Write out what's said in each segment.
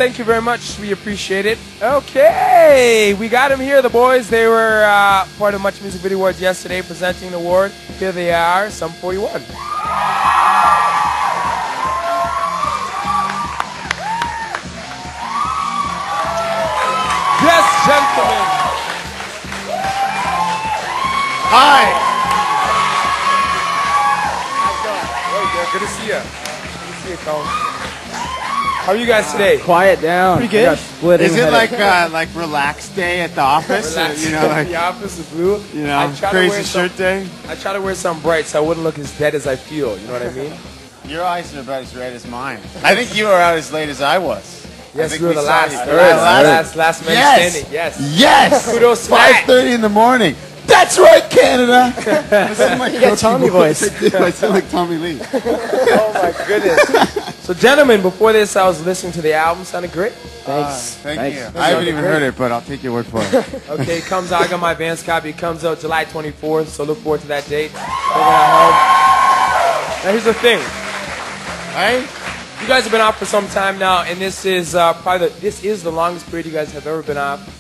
thank you very much. We appreciate it. Okay, we got them here, the boys. They were part of Much Music Video Awards yesterday, presenting the award. Here they are, Sum 41. Yes, gentlemen. Hi. Good to see you. Good to see you, Colin. How are you guys today? Quiet down. Pretty good. Is it like relaxed day at the office? Relaxed. You know, like the office is blue. You know, crazy shirt day. I try to wear something bright so I wouldn't look as dead as I feel. You know what I mean? Your eyes are about as red as mine. I think you were out as late as I was. Yes, we were the last man standing. Yes. Yes. Kudos to 5:30 in the morning. That's right, Canada. You got Tommy voice. I sound like Tommy Lee. Oh my goodness. So, gentlemen, before this, I was listening to the album. Sounded great. Thanks. Thank you. I haven't even heard it, but I'll take your word for it. Okay, it comes out. I got my advance copy. It comes out July 24th, so look forward to that date. Bring it home. Now, here's the thing. Right? You guys have been off for some time now, and this is this is the longest period you guys have ever been off.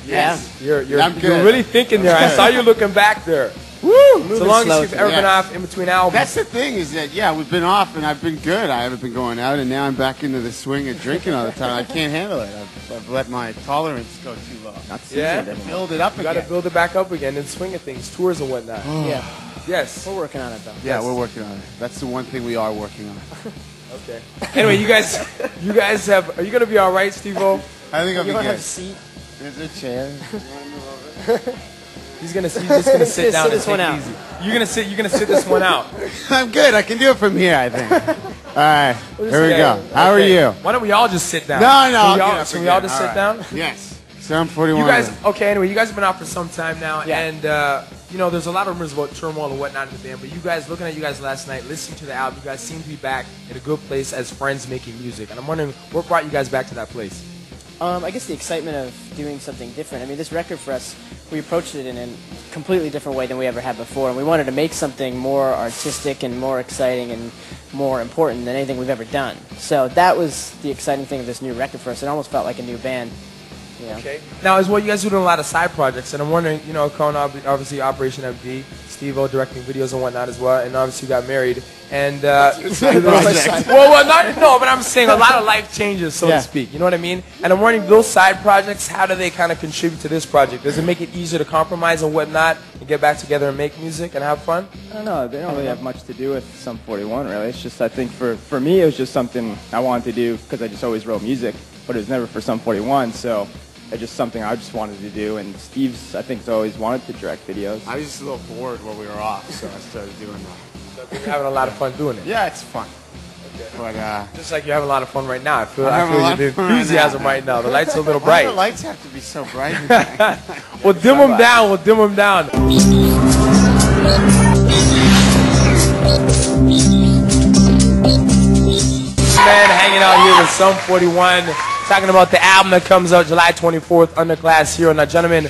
Yes. You're really thinking there. I saw you looking back there. Woo! It's the longest you've ever been off in between albums. That's the thing is that, we've been off, and I've been good. I haven't been going out, and now I'm back into the swing of drinking all the time. I can't handle it. I've let my tolerance go too low. Build it up again. You got to build it back up again and swing at things, tours and whatnot. Yeah. Yes. We're working on it, though. Yeah, we're working on it. That's the one thing we are working on. Okay. Anyway, you guys are you going to be all right, Steve-O? I think I'll be good. Have a seat? There's a chair. He's just gonna sit down and take it easy. You're gonna sit this one out. I'm good. I can do it from here, I think. All right. Here we go. How are you? Why don't we all just sit down? No. Can we all just sit down? Yes. Sum 41. You guys, anyway, you guys have been out for some time now, Yeah. and there's a lot of rumors about turmoil and whatnot in the band, but looking at you guys last night, listening to the album, you guys seem to be back in a good place as friends making music, and I'm wondering what brought you guys back to that place? I guess the excitement of doing something different. I mean, this record for us, we approached it in a completely different way than we ever had before, and we wanted to make something more artistic and more exciting and more important than anything we've ever done. So that was the exciting thing of this new record for us. It almost felt like a new band. You know? Okay. Now, as well, you guys are doing a lot of side projects, and I'm wondering, Cohen, obviously Operation MD, Steve-O directing videos and whatnot as well, and obviously you got married. And but I'm saying a lot of life changes, so to speak. You know what I mean? And I'm wondering, those side projects, how do they kind of contribute to this project? Does it make it easier to compromise and whatnot, and get back together and make music and have fun? I don't know. They don't really have much to do with Sum 41, really. It's just, I think for me, it was just something I wanted to do because I just always wrote music, but it was never for Sum 41, so it's just something I just wanted to do. And Steve's, I think, has always wanted to direct videos. I was just a little bored while we were off, so I started doing that. You're having a lot of fun doing it. Yeah, it's fun. Okay. But just like you're having a lot of fun right now. I feel your enthusiasm right now. The lights are a little bright. Why do the lights have to be so bright? We'll dim them down. We'll dim them down. Man, hanging out here with Sum 41, talking about the album that comes out July 24th, Underclass Hero. Now, gentlemen,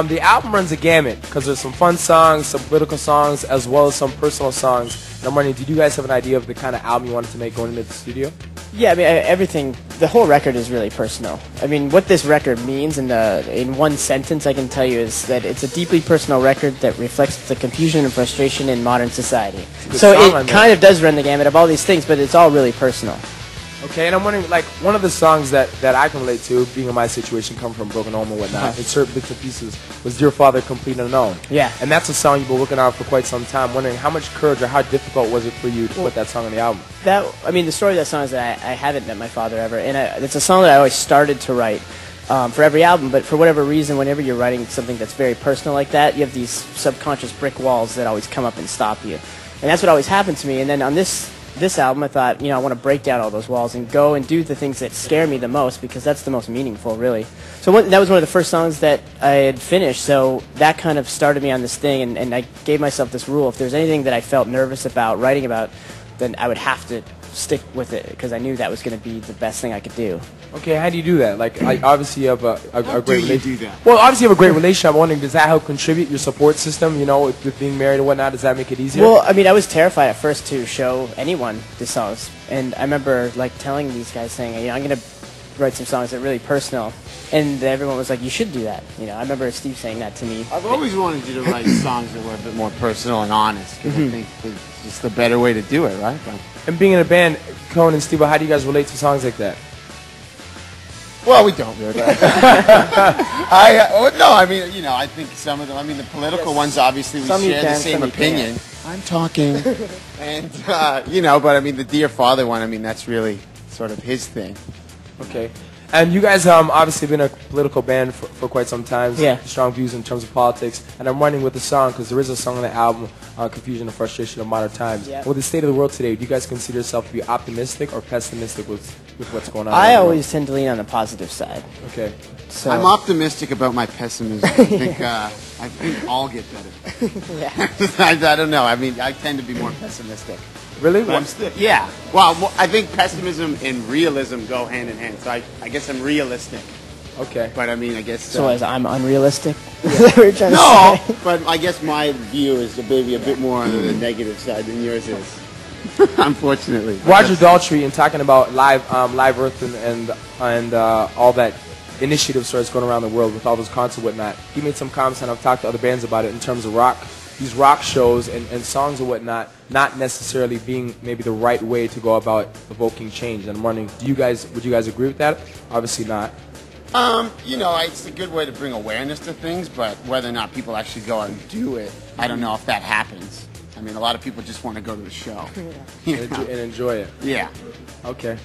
the album runs a gamut because there's some fun songs, some political songs, as well as some personal songs. And I'm wondering, did you guys have an idea of the kind of album you wanted to make going into the studio? Yeah, I mean, everything, the whole record is really personal. I mean, what this record means in one sentence I can tell you is that it's a deeply personal record that reflects the confusion and frustration in modern society. So it kind of does run the gamut of all these things, but it's all really personal. Okay, and I'm wondering, like, one of the songs that I can relate to, being in my situation, come from broken home and whatnot, in certain bits and pieces, was Dear Father, Complete Unknown. Yeah. And that's a song you've been working on for quite some time. I'm wondering, how much courage or how difficult was it for you to put that song on the album? The story of that song is that I haven't met my father ever, and it's a song that I always started to write for every album, but for whatever reason, whenever you're writing something that's very personal like that, you have these subconscious brick walls that always come up and stop you. And that's what always happened to me, and then on this album, I thought, I want to break down all those walls and go and do the things that scare me the most, because that's the most meaningful, really. So that was one of the first songs that I had finished, so that kind of started me on this thing, and I gave myself this rule. If there's anything that I felt nervous about writing about, then I would have to stick with it, because I knew that was going to be the best thing I could do. Okay, how do you do that? Like, obviously you have a great relationship. that? Well, obviously you have a great relationship. I'm wondering, does that help contribute your support system, with being married and whatnot? Does that make it easier? Well, I mean, I was terrified at first to show anyone the songs, and I remember, like, telling these guys, saying, I'm going to write some songs that are really personal. And everyone was like, you should do that. You know, I remember Steve saying that to me. I've always wanted you to write songs that were a bit more personal and honest. 'Cause I think it's just the better way to do it, right? And being in a band, Cohen and Steve, how do you guys relate to songs like that? Well, we don't really. No, I mean, you know, I think some of them. I mean, the political ones, obviously, we share the same opinion. I'm talking, and you know, but I mean, the Dear Father one. I mean, that's really sort of his thing. Okay. And you guys obviously been a political band for quite some time. Yeah. Strong views in terms of politics. And I'm running with a song because there is a song on the album, Confusion and Frustration of Modern Times. Yeah. With the state of the world today, do you guys consider yourself to be optimistic or pessimistic with what's going on? I always tend to lean on the positive side. Okay. So I'm optimistic about my pessimism. I think I'll get better. yeah. I don't know. I mean, I tend to be more pessimistic. Really? But I'm still, yeah. Well, I think pessimism and realism go hand in hand. So I guess I'm realistic. Okay. But I mean, I guess. So as I'm unrealistic? Is that what you're trying to No, say? but I guess my view is maybe a bit more on the negative side than yours is. Unfortunately. Roger Daltrey, in talking about Live Earth and all that initiative starts going around the world with all those concerts and whatnot, he made some comments, and I've talked to other bands about it in terms of rock. These rock shows and songs and whatnot not necessarily being maybe the right way to go about evoking change. And I'm wondering, would you guys agree with that? Obviously not. You know, it's a good way to bring awareness to things, but whether or not people actually go out and do it, I don't know if that happens. I mean, a lot of people just want to go to the show. You know? And enjoy it. Yeah. Okay.